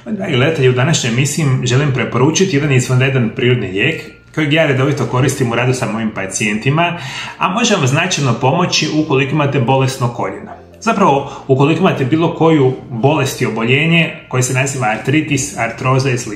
Dragi gledatelji, u današnjoj emisiji želim preporučiti jedan izvanredan prirodni lijek kojeg ja redovito koristim u radu sa mojim pacijentima, a može vam značajno pomoći ukoliko imate bolesno koljeno. Zapravo, ukoliko imate bilo koju bolest i oboljenje koje se naziva artritis, artroza i sl.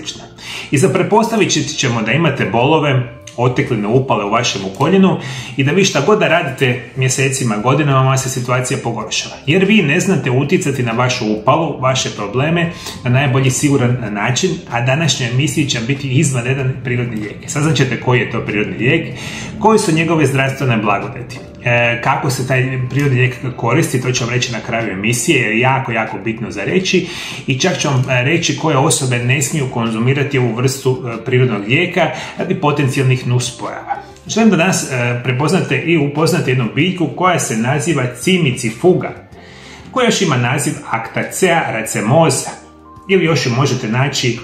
I za pretpostavit ćemo da imate bolove, otekline, upale u vašem koljenu i da vi šta god da radite mjesecima, godinama, vam se situacija pogoršava. Jer vi ne znate utjecati na vašu upalu, vaše probleme na najbolji siguran način, a današnjoj emisiji će biti izvanredan prirodni lijek. Saznaćete koji je to prirodni lijek, koji su njegove zdravstvene blagodati. Kako se taj prirodni lijek koristi, to ću vam reći na kraju emisije, jer je jako bitno za reći, i čak ću vam reći koje osobe ne smiju konzumirati ovu vrstu prirodnog lijeka radi potencijalnih nuspojava. Želim da danas prepoznate i upoznate jednu biljku koja se naziva cimicifuga, koja još ima naziv Actaceae racemosa, ili još ju možete naći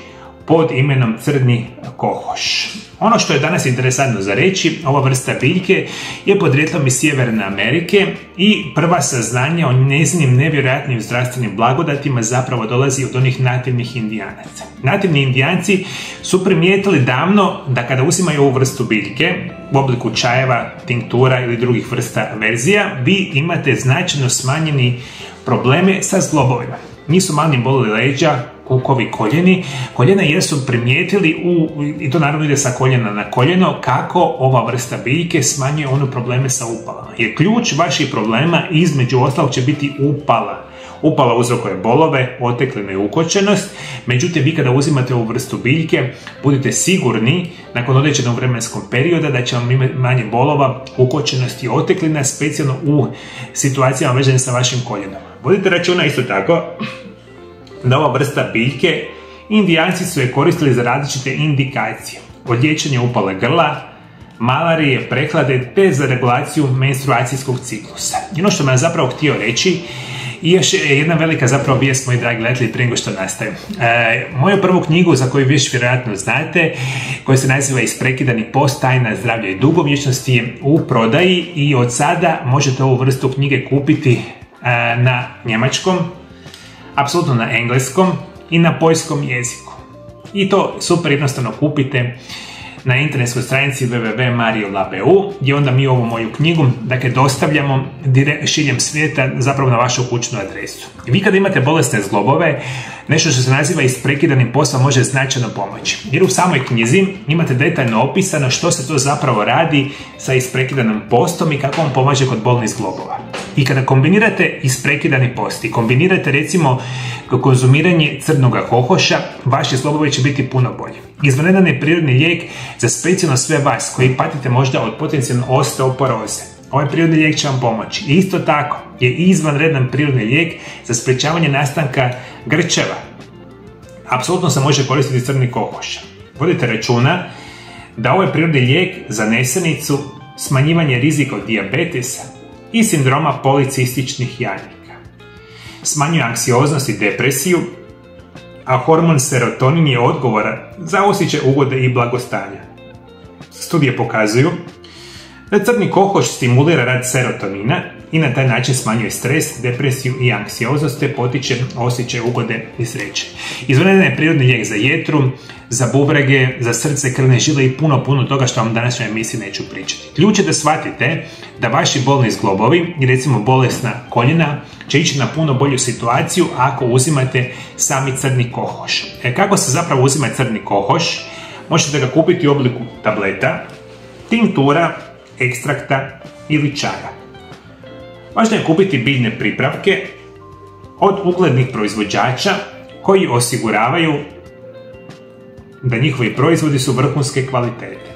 pod imenom crni kokoš. Ono što je danas interesantno za reći, ova vrsta biljke je podrijetlom iz Sjeverne Amerike i prva saznanja o njezinim nevjerojatnim zdravstvenim blagodatima zapravo dolazi od onih nativnih Indijanaca. Nativni Indijanci su primijetili davno da kada uzimaju ovu vrstu biljke u obliku čajeva, tinktura ili drugih vrsta verzija, vi imate značajno smanjeni probleme sa zglobovima. Nisu manje bolili leđa, kukovi, koljena, jer su primijetili, i to naravno ide sa koljena na koljeno, kako ova vrsta biljke smanjuje probleme sa upalama. Jer ključ vaših problema između ostalog će biti upala. Upala uzrokuje bolove, otekline i ukočenost, međutim vi kada uzimate ovu vrstu biljke, budite sigurni nakon određenog vremenskog perioda da će vam imati manje bolova, ukočenosti i oteklina, specijalno u situacijama vezanim sa vašim koljenom. Vodite računa isto tako da ova vrsta biljke, Indijanci su je koristili za različite indikacije, od liječenja upale grla, malarije, prehlade, te za regulaciju menstruacijskog ciklusa. I ono što me zapravo htio reći, i još jedna velika zapravo vijest, moji dragi gledatelji, prije nego što nastavim. Moju prvu knjigu, za koju već vjerojatno znate, koja se naziva Isprekidani post, tajna zdravlja i dugovječnosti, je u prodaji i od sada možete ovu vrstu knjige kupiti na njemačkom, apsolutno na engleskom i na poljskom jeziku. I to super jednostavno kupite na internetskoj stranici www.mariolab.eu, gdje onda mi ovu moju knjigu dostavljamo šiljem svijeta zapravo na vašu kućnu adresu. I vi kada imate bolesne zglobove, nešto što se naziva isprekidanim postom može značajno pomoći. Jer u samoj knjizi imate detaljno opisano što se to zapravo radi sa isprekidanim postom i kako on pomaže kod bolnih zglobova. I kada kombinirate isprekidani post i kombinirate recimo konzumiranje crnoga kokoša, vaši zglobovi će biti puno bolji. Izvanredan je prirodni lijek za specijalno sve vas koji patite možda od potencijalno osteoporoze. Ovaj prirodni lijek će vam pomoći. I isto tako je izvanredan prirodni lijek za sprečavanje nastanka grčeva. Apsolutno se može koristiti crni kokoš. Vodite računa da ovaj prirodni lijek za nesanicu, smanjivanje rizika od dijabetesa i sindroma policističnih jajnika. Smanjuje anksioznost i depresiju, a hormon serotonin je odgovoran za osjećaj ugode i blagostanja. Studije pokazuju da crni kokoš stimulira rad serotonina i na taj način smanjuje stres, depresiju i anksioznost te potiče osjećaj ugode i sreće. Izvanredan je prirodni lijek za jetru, za bubrege, za srce, krvne žile i puno toga što vam danas u emisiji neću pričati. Ključ je da shvatite da vaši bolni zglobovi i recimo bolesna koljena će ići na puno bolju situaciju ako uzimate sami crni kokoš. Kako se zapravo uzima crni kokoš? Možete ga kupiti u obliku tableta, tinktura, ekstrakta ili čaja. Važno je kupiti biljne pripravke od uglednih proizvođača koji osiguravaju da njihovi proizvodi su vrhunske kvalitete.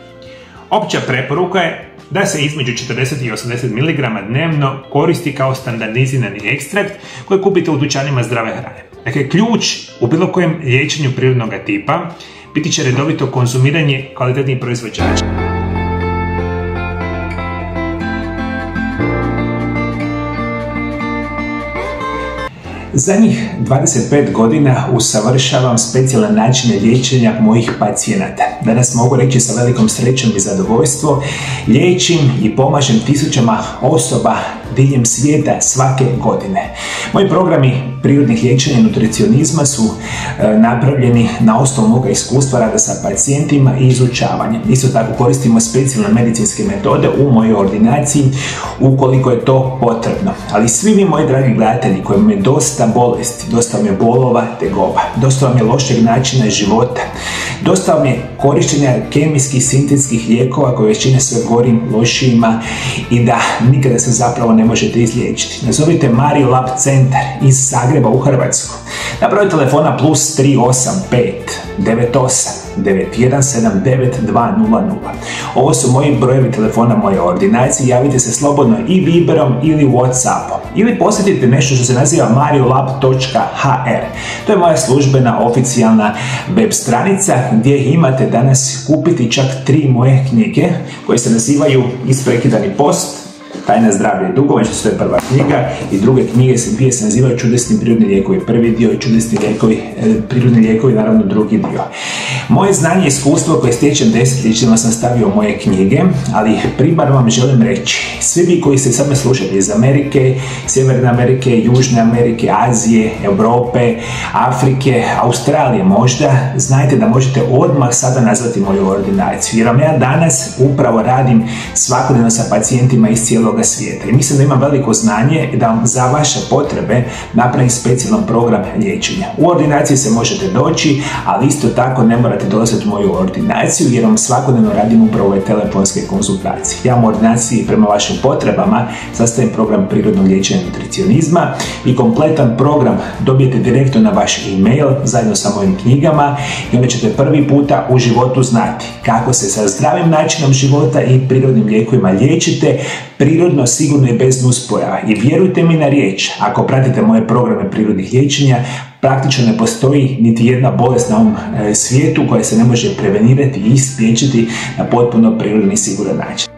Opća preporuka je da se između 40 i 80 mg dnevno koristi kao standardizirani ekstrakt koji kupite u dućanima zdrave hrane. Dakle, ključ u bilo kojem liječenju prirodnog tipa biti će redovito konzumiranje kvalitetnih proizvođača. Zadnjih 25 godina usavršavam specijalan način liječenja mojih pacijenata. Danas mogu reći sa velikom srećom i zadovoljstvom, liječim i pomažem tisućama osoba diljem svijeta svake godine. Moji programi prirodnih liječenja i nutricionizma su napravljeni na osnovu moga iskustva rada sa pacijentima i izučavanja. Isto tako koristimo specijalne medicinske metode u mojoj ordinaciji ukoliko je to potrebno. Ali svi vi moji dragi gledatelji koji imaju dosta bolesti, dosta vam je bolova, tegoba, dosta vam je lošeg načina života, dosta vam je korištenja kemijskih, sintetskih lijekova koje vas čine sve gorim, lošijima i da nikada se zapravo ne možete izliječiti. Nazovite Mario Lab centar iz Zagreba u Hrvatsku. Na broj telefona +385 98 9179 200. Ovo su moji brojevi telefona moje ordinacije. Javite se slobodno i Viberom ili Whatsappom. Ili posjetite nešto što se naziva mariolab.hr. To je moja službena oficijalna web stranica gdje imate danas kupiti čak 3 moje knjige koje se nazivaju Isprekidani post, Tajna zdravlja i dugovanja, što je prva knjiga, i druge knjige dvije se nazivaju Čudesni prirodni lijekovi, prvi dio i Čudesni prirodni lijekovi, naravno drugi dio. Moje znanje i iskustvo koje stječem desetljećima sam stavio u moje knjige, ali primarno vam želim reći, svi vi koji ste same slušali iz Amerike, Sjeverne Amerike, Južne Amerike, Azije, Europe, Afrike, Australije možda, znajte da možete odmah sada nazvati moju ordinaciju, jer vam ja danas upravo radim svakodnevno sa pacijentima iz cijelog svijeta i mislim da imam veliko znanje da vam za vaše potrebe napravim specijalan program liječenja. U ordinaciji se možete doći, ali isto tako ne morate dolaziti u moju ordinaciju jer vam svakodnevno radim upravo ove telefonske konzultacije. Ja u ordinaciji prema vašim potrebama sastavim program prirodnog liječenja i nutricionizma i kompletan program dobijete direktno na vaš e-mail zajedno sa mojim knjigama i onda ćete prvi puta u životu znati kako se sa zdravim načinom života i prirodnim lijekovima liječite prirodno, sigurno i bez nuspojava. I vjerujte mi na riječ, ako pratite moje programe prirodnih liječenja, praktično ne postoji niti jedna bolest na ovom svijetu koja se ne može prevenirati i spriječiti na potpuno prirodni i siguran način.